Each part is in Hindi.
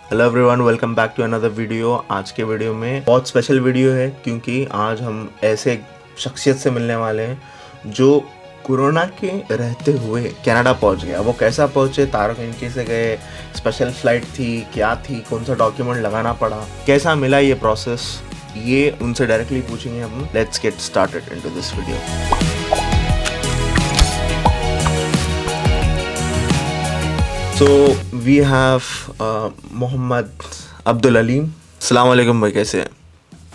Hello everyone, welcome back to another video. आज के वीडियो में बहुत स्पेशल वीडियो है क्योंकि आज हम ऐसे शख्सियत से मिलने वाले हैं जो कोरोना के रहते हुए कनाडा पहुंच गया। वो कैसा पहुंचे, तारकनिकी से गए, स्पेशल फ्लाइट थी, क्या थी, कौन सा डॉक्यूमेंट लगाना पड़ा, कैसा मिला ये प्रोसेस, ये उनसे डायरेक्टली पूछेंगे हम। Let's get started into this video. So we have Mohammad Abdul Aleem. अस्सलाम वालेकुम भाई, कैसे हैं?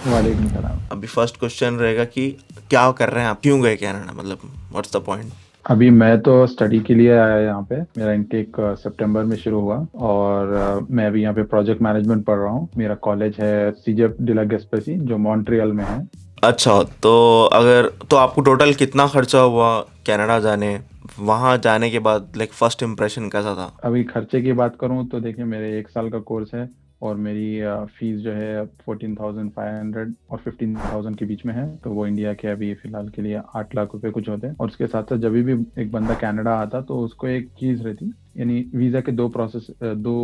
वालेकुम सलाम। अभी फर्स्ट क्वेश्चन रहेगा कि क्या कर रहे हैं आप, क्यों गए कनाडा, मतलब व्हाट्स द पॉइंट? अभी मैं तो स्टडी के लिए आया यहाँ पे। मेरा इनटेक सितंबर में शुरू हुआ और मैं अभी यहाँ पे प्रोजेक्ट मैनेजमेंट पढ़ रहा हूँ। मेरा कॉलेज है सीजेप de la Gaspésie जो मॉन्ट्रियल में है। अच्छा, तो अगर तो आपको टोटल कितना खर्चा हुआ कनाडा जाने, वहाँ जाने के बाद लाइक फर्स्ट इम्प्रेशन कैसा था? अभी खर्चे की बात करूँ तो देखिए, मेरे 1 साल का कोर्स है और मेरी फीस जो है 14,500 और 15,000 के बीच में है। तो वो इंडिया के अभी फिलहाल के लिए 8 लाख रुपए कुछ होते हैं। और उसके साथ साथ जब भी एक बंदा कनाडा आता तो उसको एक चीज़ रहती, यानी वीज़ा के दो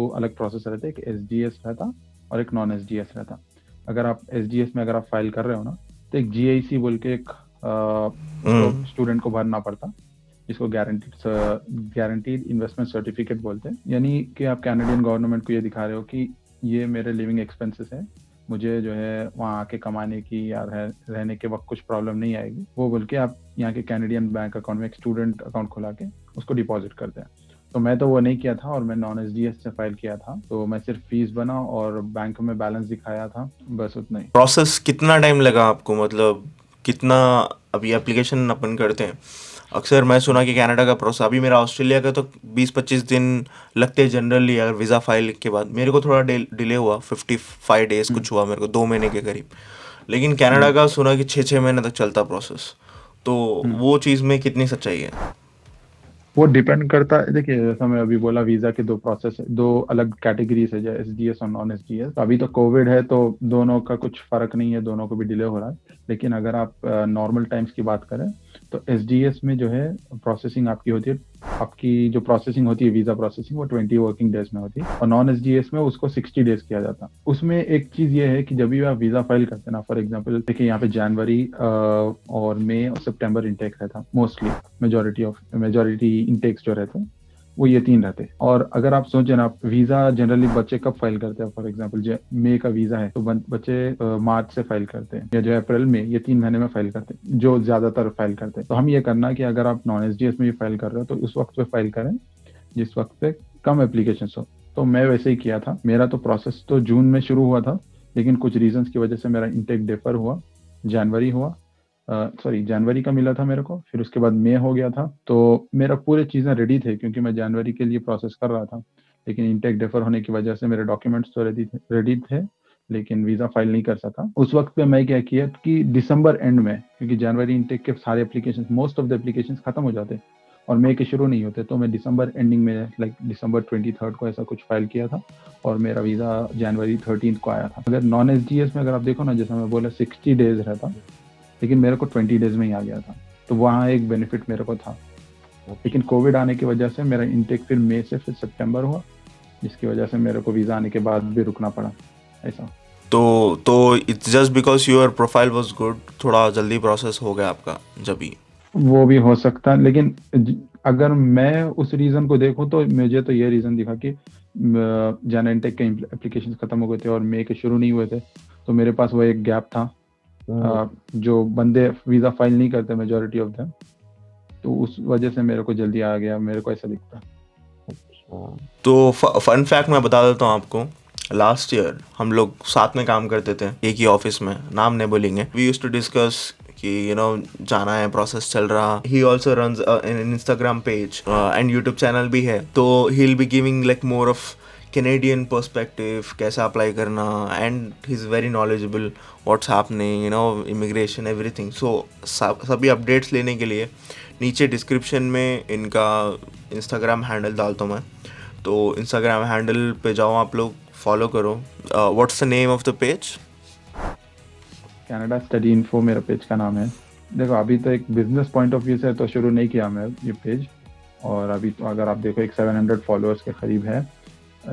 अलग प्रोसेस रहते। एक एसडीएस रहता और एक नॉन एसडीएस रहता। अगर आप एसडीएस में अगर आप फाइल कर रहे हो ना, तो एक जीआईसी बोल के एक उसको हम्म। स्टूडेंट को भरना पड़ता, जिसको गारंटीड इन्वेस्टमेंट सर्टिफिकेट बोलते हैं। यानी कि आप कैनेडियन गवर्नमेंट को ये दिखा रहे हो कि ये मेरे लिविंग एक्सपेंसेस है, मुझे जो है वहाँ आके कमाने की या रहने के वक्त कुछ प्रॉब्लम नहीं आएगी, वो बोल के आप यहाँ के कैनेडियन बैंक अकाउंट में एक स्टूडेंट अकाउंट खुला के उसको डिपॉजिट करते हैं। तो मैं तो वो नहीं किया था और मैं नॉन एसडीएस से फाइल किया था। तो मैं सिर्फ फीस बना और बैंक में बैलेंस दिखाया था, बस उतना ही। प्रोसेस कितना टाइम लगा आपको, मतलब कितना? अभी एप्लीकेशन अपन करते हैं, अक्सर मैं सुना कि कनाडा का प्रोसेस, अभी मेरा ऑस्ट्रेलिया का तो 20-25 दिन लगते हैं जनरली अगर वीज़ा फाइल के बाद। मेरे को थोड़ा डिले हुआ, 55 डेज हम्म। कुछ हुआ मेरे को, 2 महीने के करीब। लेकिन कनाडा हम्म। का सुना कि 6-6 महीने तक चलता प्रोसेस। तो हम्म। वो चीज़ में कितनी सच्चाई है? वो डिपेंड करता है। देखिए, जैसा मैं अभी बोला, वीजा के दो प्रोसेस है, दो अलग कैटेगरीज है, जैसे एसडीएस और नॉन एसडीएस। अभी तो कोविड है तो दोनों का कुछ फर्क नहीं है, दोनों को भी डिले हो रहा है। लेकिन अगर आप नॉर्मल टाइम्स की बात करें तो एसडीएस में जो है प्रोसेसिंग आपकी होती है, आपकी जो प्रोसेसिंग होती है वीजा प्रोसेसिंग, वो 20 वर्किंग डेज में होती है। और नॉन एसडीएस में उसको 60 डेज किया जाता है। उसमें एक चीज ये है कि जब भी आप वीजा फाइल करते हैं ना, फॉर एग्जाम्पल देखिए, यहाँ पे जनवरी और मई और सितंबर इंटेक रहता मोस्टली। मेजोरिटी इंटेक्स जो रहते हैं वो ये तीन रहते हैं। और अगर आप सोचें ना, आप वीजा जनरली बच्चे कब फाइल करते हैं, फॉर एग्जांपल मई का वीजा है तो बच्चे मार्च से फाइल करते हैं, या जो अप्रैल में, ये 3 महीने में फाइल करते हैं, जो ज्यादातर फाइल करते हैं। तो हम ये करना कि अगर आप नॉन एसडीएस में भी फाइल कर रहे हो तो उस वक्त पे फाइल करें जिस वक्त पे कम एप्लीकेशन हो। तो मैं वैसे ही किया था। मेरा तो प्रोसेस तो जून में शुरू हुआ था, लेकिन कुछ रीजंस की वजह से मेरा इंटेक डिफर हुआ। जनवरी हुआ, सॉरी जनवरी का मिला था मेरे को, फिर उसके बाद मई हो गया था। तो मेरा पूरे चीज़ें रेडी थे क्योंकि मैं जनवरी के लिए प्रोसेस कर रहा था। लेकिन इंटेक डिफर होने की वजह से मेरे डॉक्यूमेंट्स तो रेडी थे, लेकिन वीज़ा फाइल नहीं कर सका। उस वक्त पे मैं क्या किया कि दिसंबर एंड में, क्योंकि जनवरी इंटेक के सारे application, most of the application खत्म हो जाते और मई के शुरू नहीं होते, तो मैं दिसंबर एंडिंग में, लाइक दिसंबर 23 को ऐसा कुछ फाइल किया था और मेरा वीज़ा जनवरी 13 को आया था। अगर नॉन एसडीएस में अगर आप देखो ना, जैसा मैं बोला 60 डेज रहता, लेकिन मेरे को 20 डेज में ही आ गया था। तो वहाँ एक बेनिफिट मेरे को था। लेकिन कोविड आने की वजह से मेरा इंटेक फिर मई से फिर सितंबर हुआ, जिसकी वजह से मेरे को वीज़ा आने के बाद भी रुकना पड़ा ऐसा। तो it's just because your profile was good, थोड़ा जल्दी प्रोसेस हो गया आपका जब भी? वो भी हो सकता है, लेकिन अगर मैं उस रीज़न को देखूँ तो मुझे तो ये रीज़न दिखा कि जन इंटेक के एप्लीकेशन खत्म हो गए थे और मई के शुरू नहीं हुए थे। तो मेरे पास वो एक गैप था। जो बंदे वीज़ा फाइल नहीं करते मेजोरिटी ऑफ देम, तो उस वजह से मेरे को जल्दी आ गया, मेरे को ऐसा दिखता। तो फन फैक्ट मैं बता देता हूँ आपको। लास्ट ईयर हम लोग साथ में काम करते थे एक ही ऑफिस में, नाम नहीं बोलेंगे। वी यूज टू डिस्कस कि जाना है, प्रोसेस चल रहा। He also runs in Instagram page and YouTube channel भी है। तो he will be giving like more of Canadian perspective, कैसा अप्लाई करना, and he is very knowledgeable what's happening, immigration, everything. So सभी अपडेट्स लेने के लिए नीचे डिस्क्रिप्शन में इनका इंस्टाग्राम हैंडल डालता हूँ मैं। तो इंस्टाग्राम हैंडल पे जाओ, आप लोग फॉलो करो। What's the name of the page? Canada study info मेरा पेज का नाम है। देखो, अभी तो एक बिजनेस पॉइंट ऑफ व्यू से तो शुरू नहीं किया मैं ये पेज। और अभी तो अगर आप देखो, एक 700 फॉलोअर्स के करीब है।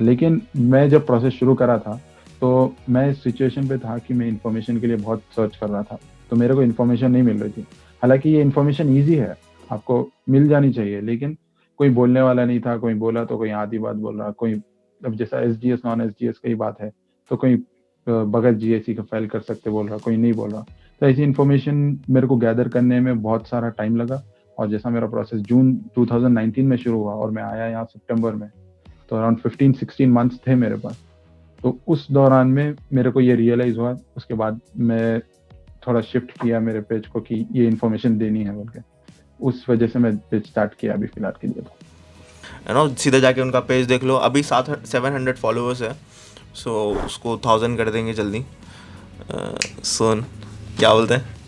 लेकिन मैं जब प्रोसेस शुरू करा था तो मैं इस सिचुएशन पे था कि मैं इन्फॉर्मेशन के लिए बहुत सर्च कर रहा था, तो मेरे को इन्फॉर्मेशन नहीं मिल रही थी। हालांकि ये इन्फॉर्मेशन ईजी है, आपको मिल जानी चाहिए, लेकिन कोई बोलने वाला नहीं था। कोई बोला तो कोई आधी बात बोल रहा, कोई अब जैसा एसडीएस नॉन एसडीएस की बात है तो कोई बगैर जीएससी का फाइल कर सकते बोल रहा, कोई नहीं बोल रहा। तो ऐसी इन्फॉर्मेशन मेरे को गैदर करने में बहुत सारा टाइम लगा। और जैसा मेरा प्रोसेस जून 2019 में शुरू हुआ और मैं आया यहाँ सितंबर में, तो अराउंड 15-16 मंथ्स थे मेरे पास। तो उस दौरान में मेरे को ये रियलाइज हुआ। उसके बाद मैं थोड़ा शिफ्ट किया मेरे पेज को कि ये इन्फॉर्मेशन देनी है बोल के। उस वजह से मैं पेज स्टार्ट किया अभी फिलहाल के लिए। यू नो सीधे जाके उनका पेज देख लो, अभी 700 फॉलोअर्स है, सो उसको 1000 कर देंगे जल्दी सोन, क्या बोलते हैं।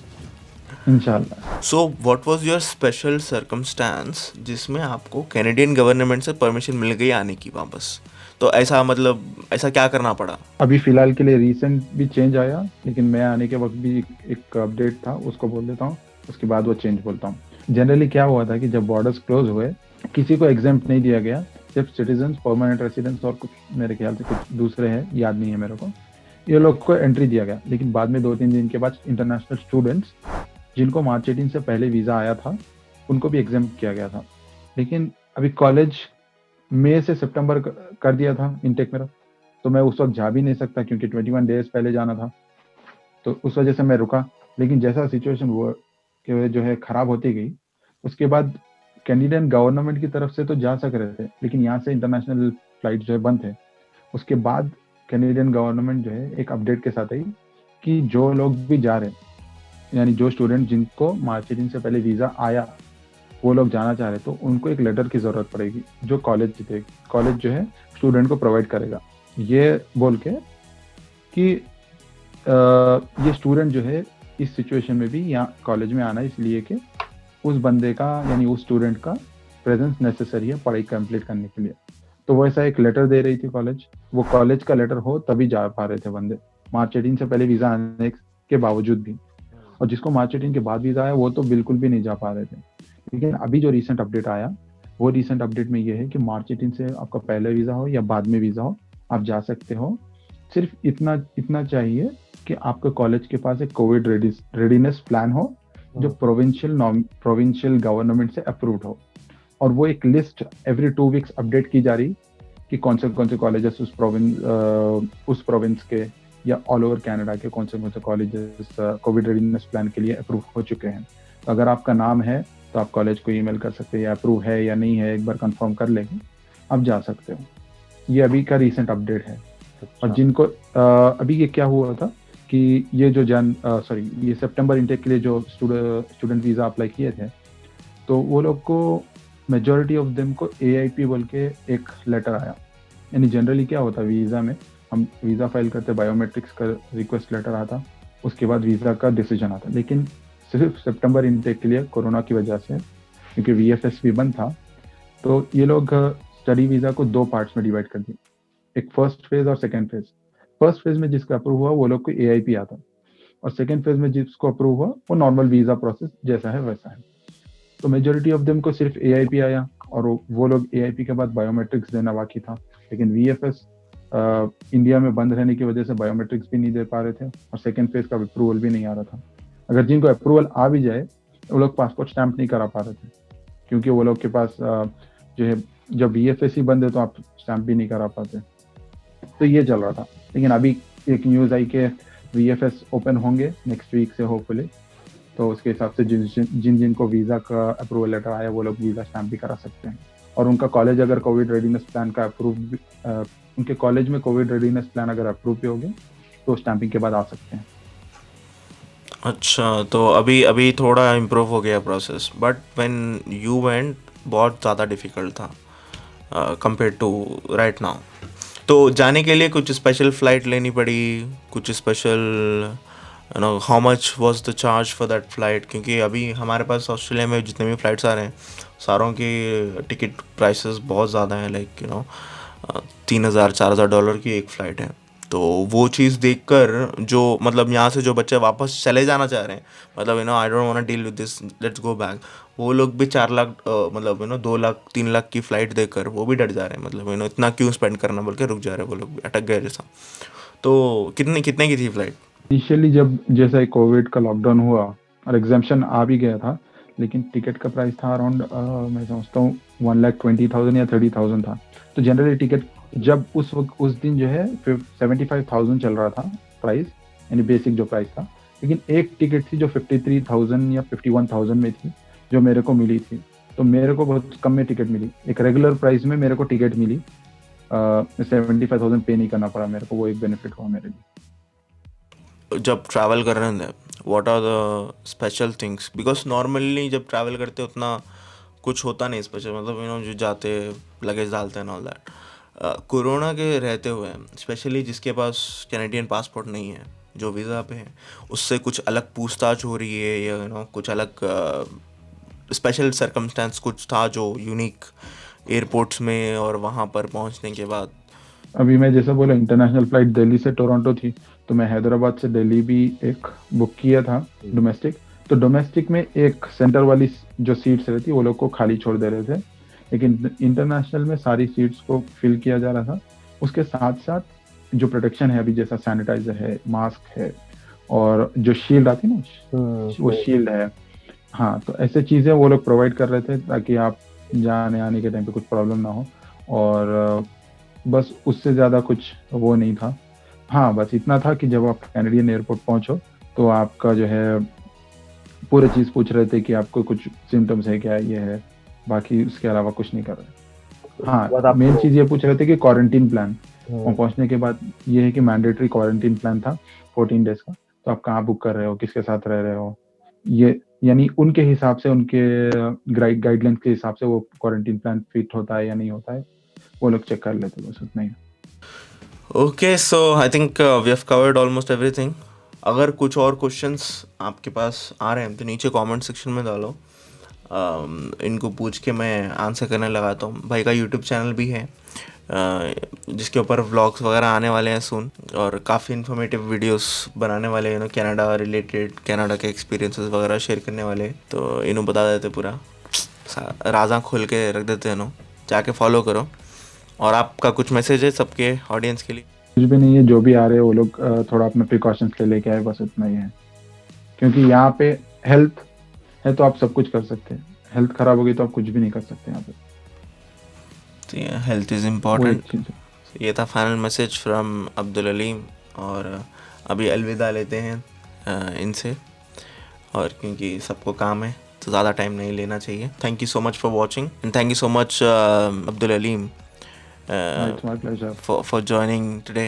इंशाल्लाह। So what was your special circumstance जिसमें आपको कैनेडियन गवर्नमेंट से परमिशन मिल गई आने की वापस, तो ऐसा मतलब ऐसा क्या करना पड़ा? अभी फिलहाल के लिए रिसेंट भी चेंज आया, लेकिन मैं आने के वक्त भी एक अपडेट था, उसको बोल देता हूँ, उसके बाद वो चेंज बोलता हूँ। जनरली क्या हुआ था कि जब बॉर्डर्स क्लोज हुए, किसी को एग्जाम्प्ट नहीं दिया गया, सिर्फ सिटीजन, परमानेंट रेसिडेंट्स और कुछ मेरे ख्याल से कुछ दूसरे हैं, याद नहीं है मेरे को, ये लोग को एंट्री दिया गया। लेकिन बाद में 2-3 दिन के बाद इंटरनेशनल स्टूडेंट्स जिनको मार्च 18 से पहले वीज़ा आया था उनको भी एग्जाम्प्ट किया गया था। लेकिन अभी कॉलेज मई से सितंबर कर दिया था इनटेक मेरा, तो मैं उस वक्त जा भी नहीं सकता क्योंकि 21 डेज पहले जाना था, तो उस वजह से मैं रुका। लेकिन जैसा सिचुएशन वो कि जो है ख़राब होती गई, उसके बाद कैनेडियन गवर्नमेंट की तरफ से तो जा सक रहे थे, लेकिन यहाँ से इंटरनेशनल फ्लाइट जो है बंद थे। उसके बाद कैनेडियन गवर्नमेंट जो है एक अपडेट के साथ आई कि जो लोग भी जा रहे हैं, यानी जो स्टूडेंट जिनको मार्च 18 से पहले वीज़ा आया वो लोग जाना चाह रहे, तो उनको एक लेटर की ज़रूरत पड़ेगी जो कॉलेज जो है स्टूडेंट को प्रोवाइड करेगा, ये बोल के कि ये स्टूडेंट जो है इस सिचुएशन में भी यहाँ कॉलेज में आना इसलिए कि उस बंदे का यानी उस स्टूडेंट का प्रेजेंस नेसेसरी है पढ़ाई कंप्लीट करने के लिए। तो वैसा एक लेटर दे रही थी कॉलेज, वो कॉलेज का लेटर हो तभी जा पा रहे थे बंदे, मार्च 18 से पहले वीज़ा आने के बावजूद भी। और जिसको मार्च 18 के बाद वीज़ा आया वो तो बिल्कुल भी नहीं जा पा रहे थे। लेकिन अभी जो रिसेंट अपडेट आया, वो रिसेंट अपडेट में ये है कि मार्च 18 से आपका पहले वीज़ा हो या बाद में वीज़ा हो, आप जा सकते हो। सिर्फ इतना चाहिए कि आपके कॉलेज के पास एक कोविड रेडीनेस प्लान हो जो प्रोविंशियल गवर्नमेंट से अप्रूव्ड हो। और वो एक लिस्ट एवरी 2 वीक्स अपडेट की जा रही कि कौन से कॉलेजेस उस प्रोविंस के या ऑल ओवर कनाडा के कौन से कॉलेजेस कोविड रेडीनेस प्लान के लिए अप्रूव हो चुके हैं। तो अगर आपका नाम है तो आप कॉलेज को ईमेल कर सकते हैं, या अप्रूव है या नहीं है एक बार कंफर्म कर लेंगे, आप जा सकते हो। ये अभी का रीसेंट अपडेट है। और जिनको अभी ये क्या हुआ था कि ये जो ये सितंबर इनटेक के लिए जो स्टूडेंट वीज़ा अप्लाई किए थे, तो वो लोग को मेजॉरिटी ऑफ देम को AIP बोल के एक लेटर आया। यानी जनरली क्या होता है वीज़ा में, हम वीज़ा फाइल करते, बायोमेट्रिक्स का रिक्वेस्ट लेटर आता, उसके बाद वीज़ा का डिसीजन आता। लेकिन सिर्फ सितंबर इनटेक के लिए कोरोना की वजह से, क्योंकि VFS भी बंद था, तो ये लोग स्टडी वीज़ा को 2 पार्ट्स में डिवाइड कर दिए, एक फर्स्ट फेज और सेकेंड फेज। फर्स्ट फेज में जिसका अप्रूव हुआ वो लोग को AIP आता, और सेकेंड फेज में जिसको अप्रूव हुआ वो नॉर्मल वीज़ा प्रोसेस जैसा है वैसा है। तो मेजोरिटी ऑफ देम को सिर्फ AIP आया, और वो लोग AIP के बाद बायोमेट्रिक्स देना बाकी था। लेकिन VFS इंडिया में बंद रहने की वजह से बायोमेट्रिक्स भी नहीं दे पा रहे थे, और सेकेंड फेज का अप्रूवल भी नहीं आ रहा था। अगर जिनको अप्रूवल आ भी जाए वो लोग पासपोर्ट स्टैंप नहीं करा पा रहे थे, क्योंकि वो लोग के पास जो है जब VFS ही बंद है तो आप स्टैंप भी नहीं करा पाते। तो ये चल रहा था। लेकिन अभी एक न्यूज़ आई कि VFS ओपन होंगे नेक्स्ट वीक से होपफुली, तो उसके हिसाब से जिनको वीज़ा का अप्रूवल लेटर आया वो लोग वीज़ा स्टैम्प भी करा सकते हैं। और उनका कॉलेज अगर कोविड रेडीनेस प्लान का उनके कॉलेज में कोविड रेडीनेस प्लान अगर अप्रूव भी हो गए तो स्टैंपिंग के बाद आ सकते हैं। अच्छा, तो अभी थोड़ा इम्प्रूव हो गया process, but when you went बहुत ज़्यादा डिफ़िकल्ट था कंपेयर टू राइट नाउ। तो जाने के लिए कुछ स्पेशल फ़्लाइट लेनी पड़ी, कुछ special you know how much was the charge for that flight? क्योंकि अभी हमारे पास ऑस्ट्रेलिया में जितने भी फ़्लाइट्स आ रहे हैं सारों की टिकट प्राइसेस बहुत ज़्यादा हैं, लाइक यू नो $3,000-4,000 की एक फ़्लाइट है। तो वो चीज़ देखकर जो मतलब यहाँ से जो बच्चे वापस चले जाना चाह रहे हैं, मतलब I don't want to deal with this, let's go back, वो लोग भी 4 लाख मतलब 2 लाख 3 लाख की फ़्लाइट देखकर वो भी डर जा रहे हैं, मतलब इतना क्यों स्पेंड करना बोल के रुक जा रहे हैं, वो लोग भी अटक गए जैसा। तो कितने कितने की थी फ़्लाइट? इनिशियली जब जैसा ही कोविड का लॉकडाउन हुआ और एग्जाम्शन आ भी गया था, लेकिन टिकट का प्राइस था अराउंड मैं समझता हूँ 1,20,000 या 30,000 था। तो जनरली टिकट जब उस दिन जो है 75,000 चल रहा था प्राइस, यानी बेसिक जो प्राइस था, लेकिन एक टिकट थी जो 53,000 या 51,000 में थी, जो मेरे को मिली थी। तो मेरे को बहुत कम में टिकट मिली, एक रेगुलर प्राइस में मेरे को टिकट मिली। 75,000 पे नहीं करना पड़ा मेरे को, वो एक बेनिफिट हुआ मेरे लिए। जब ट्रैवल कर रहे थे what are the special things, because normally जब ट्रैवल करते उतना कुछ होता नहीं स्पेशल, मतलब जो जाते लगेज डालते हैं ऑल दैट। कोरोना के रहते हुए स्पेशली जिसके पास कैनेडियन पासपोर्ट नहीं है, जो वीज़ा पे है, उससे कुछ अलग पूछताछ हो रही है या कुछ अलग स्पेशल सर्कमस्टेंस कुछ था जो यूनिक एयरपोर्ट्स में और वहाँ पर पहुँचने के बाद? अभी मैं जैसा बोला, इंटरनेशनल फ्लाइट दिल्ली से टोरंटो थी, तो मैं हैदराबाद से दिल्ली भी एक बुक किया था डोमेस्टिक। तो डोमेस्टिक में एक सेंटर वाली जो सीट्स रहती वो लोग को खाली छोड़ दे रहे थे, लेकिन इंटरनेशनल में सारी सीट्स को फिल किया जा रहा था। उसके साथ साथ जो प्रोटेक्शन है, अभी जैसा सैनिटाइजर है, मास्क है, और जो शील्ड आती है ना, वो शील्ड है। हाँ, तो ऐसे चीज़ें वो लोग प्रोवाइड कर रहे थे ताकि आप जाने आने के टाइम पे कुछ प्रॉब्लम ना हो। और बस उससे ज़्यादा कुछ वो नहीं था। हाँ, बस इतना था कि जब आप कैनेडियन एयरपोर्ट पहुँचो तो आपका जो है पूरे चीज़ पूछ रहे थे कि आपको कुछ सिम्टम्स है क्या, ये है, बाकी उसके अलावा कुछ नहीं कर रहे। हाँ, मेन चीज़ ये पूछ रहे थे कि क्वारंटीन प्लान। वहाँ पहुँचने के बाद ये है कि मैंडेटरी क्वारंटीन प्लान था 14 डेज़ का। तो आप कहाँ बुक कर रहे हो, किसके साथ रह रहे हो, ये यानी उनके हिसाब से, उनके गाइडलाइंस के हिसाब से वो क्वारंटीन प्लान फिट होता है या नहीं होता है, वो लोग चेक कर लेते, बस उतना ही। Okay, so I think we have covered almost everything. अगर कुछ और क्वेश्चंस आपके पास आ रहे हैं तो नीचे कमेंट सेक्शन में डालो, इनको पूछ के मैं आंसर करने लगाता हूँ। भाई का यूट्यूब चैनल भी है जिसके ऊपर व्लॉग्स वगैरह आने वाले हैं सून, और काफ़ी इन्फॉर्मेटिव वीडियोस बनाने वाले हैं, कनाडा रिलेटेड, कनाडा के एक्सपीरियंसेस वगैरह शेयर करने वाले हैं। तो इन्हों बता देते पूरा राजा खोल के रख देते हैं, जाके फॉलो करो। और आपका कुछ मैसेज है सबके ऑडियंस के लिए? कुछ भी नहीं है, जो भी आ रहे हैं वो लोग थोड़ा अपने प्रिकॉशंस ले लेके आए, बस उतना ही है। क्योंकि यहाँ पे हेल्थ है तो आप सब कुछ कर सकते हैं, हेल्थ खराब होगी तो आप कुछ भी नहीं कर सकते यहाँ पे। तो हेल्थ इज़ वो एक इम्पॉर्टेंट। चीज़ है। ये था final message from Abdul Aleem. और अभी अलविदा लेते हैं इनसे, और क्योंकि सबको काम है तो ज़्यादा टाइम नहीं लेना चाहिए। Thank you so much for watching, and thank you so much Abdul Aleem It's my pleasure. for joining today.